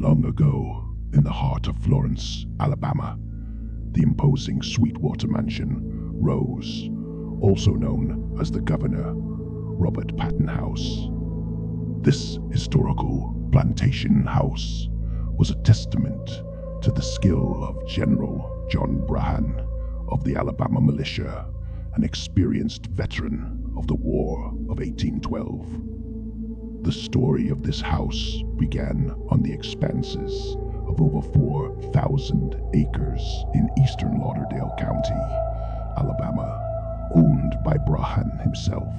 Long ago, in the heart of Florence, Alabama, the imposing Sweetwater Mansion rose, also known as the Governor Robert Patton House. This historical plantation house was a testament to the skill of General John Brahan of the Alabama militia, an experienced veteran of the War of 1812. The story of this house began on the expanses of over 4,000 acres in eastern Lauderdale County, Alabama, owned by Brahan himself.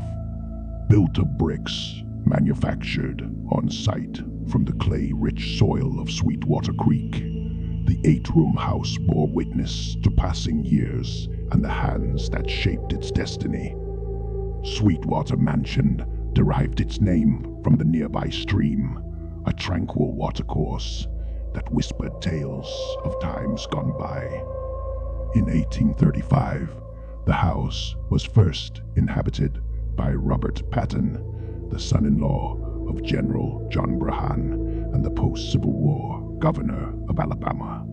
Built of bricks manufactured on site from the clay-rich soil of Sweetwater Creek, the 8-room house bore witness to passing years and the hands that shaped its destiny. Sweetwater Mansion derived its name from the nearby stream, a tranquil watercourse that whispered tales of times gone by. In 1835, the house was first inhabited by Robert Patton, the son-in-law of General John Brahan and the post-Civil War Governor of Alabama.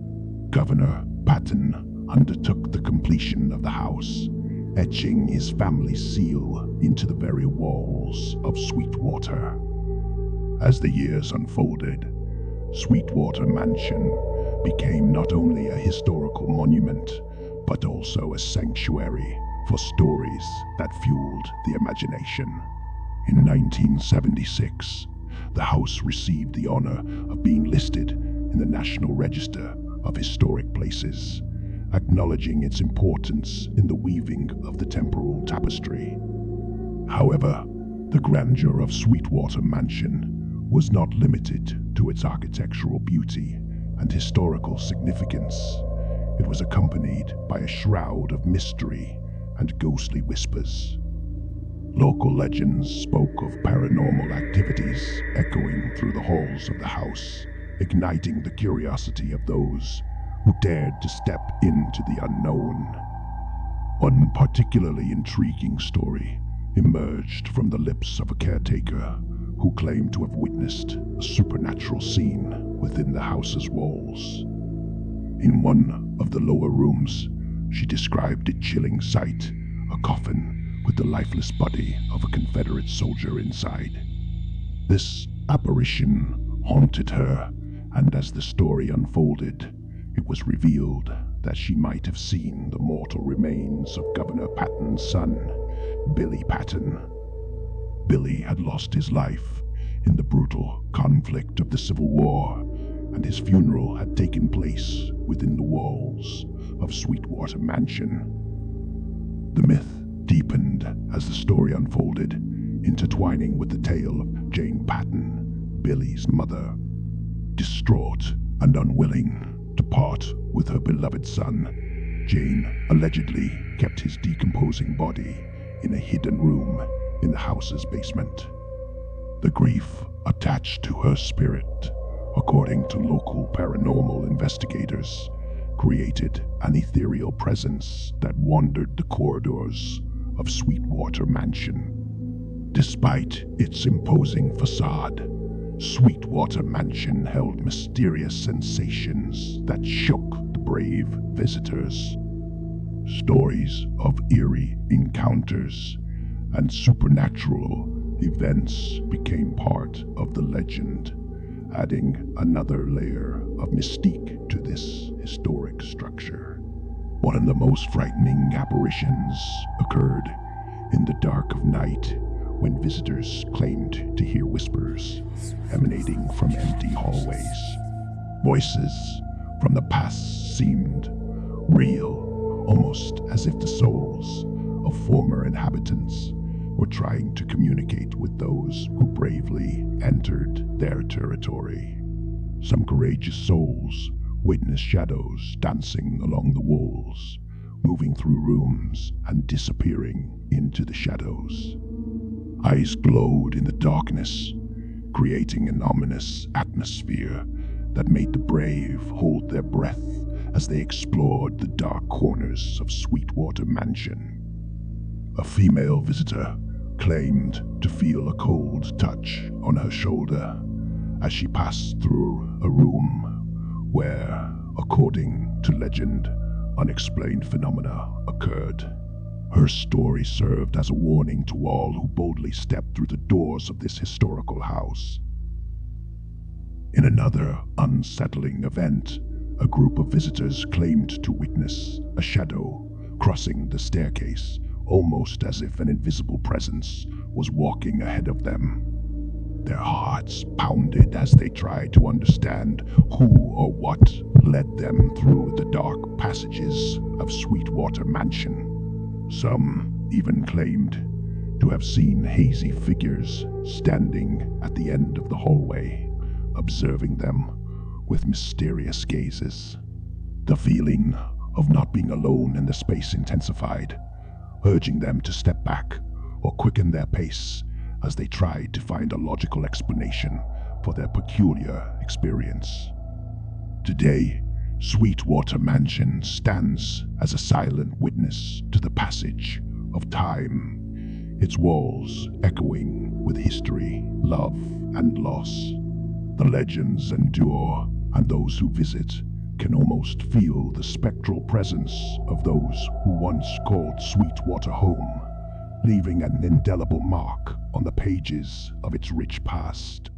Governor Patton undertook the completion of the house, etching his family's seal into the very walls of Sweetwater. As the years unfolded, Sweetwater Mansion became not only a historical monument, but also a sanctuary for stories that fueled the imagination. In 1976, the house received the honor of being listed in the National Register of Historic Places, acknowledging its importance in the weaving of the temporal tapestry. However, the grandeur of Sweetwater Mansion was not limited to its architectural beauty and historical significance. It was accompanied by a shroud of mystery and ghostly whispers. Local legends spoke of paranormal activities echoing through the halls of the house, igniting the curiosity of those who dared to step into the unknown. One particularly intriguing story emerged from the lips of a caretaker who claimed to have witnessed a supernatural scene within the house's walls. In one of the lower rooms, she described a chilling sight, a coffin with the lifeless body of a Confederate soldier inside. This apparition haunted her, and as the story unfolded, it was revealed that she might have seen the mortal remains of Governor Patton's son, Billy Patton. Billy had lost his life in the brutal conflict of the Civil War, and his funeral had taken place within the walls of Sweetwater Mansion. The myth deepened as the story unfolded, intertwining with the tale of Jane Patton, Billy's mother. Distraught and unwilling to part with her beloved son, Jane allegedly kept his decomposing body in a hidden room in the house's basement. The grief attached to her spirit, according to local paranormal investigators, created an ethereal presence that wandered the corridors of Sweetwater Mansion. Despite its imposing facade, Sweetwater Mansion held mysterious sensations that shook the brave visitors. Stories of eerie encounters and supernatural events became part of the legend, adding another layer of mystique to this historic structure. One of the most frightening apparitions occurred in the dark of night, when visitors claimed to hear whispers emanating from empty hallways. Voices from the past seemed real, almost as if the souls of former inhabitants were trying to communicate with those who bravely entered their territory. Some courageous souls witnessed shadows dancing along the walls, moving through rooms and disappearing into the shadows. Eyes glowed in the darkness, creating an ominous atmosphere that made the brave hold their breath as they explored the dark corners of Sweetwater Mansion. A female visitor claimed to feel a cold touch on her shoulder, as she passed through a room where, according to legend, unexplained phenomena occurred. Her story served as a warning to all who boldly stepped through the doors of this historical house. In another unsettling event, a group of visitors claimed to witness a shadow crossing the staircase, almost as if an invisible presence was walking ahead of them. Their hearts pounded as they tried to understand who or what led them through the dark passages of Sweetwater Mansion. Some even claimed to have seen hazy figures standing at the end of the hallway, observing them with mysterious gazes. The feeling of not being alone in the space intensified, urging them to step back or quicken their pace as they tried to find a logical explanation for their peculiar experience. Today, Sweetwater Mansion stands as a silent witness to the passage of time, its walls echoing with history, love, and loss. The legends endure, and those who visit can almost feel the spectral presence of those who once called Sweetwater home, leaving an indelible mark on the pages of its rich past.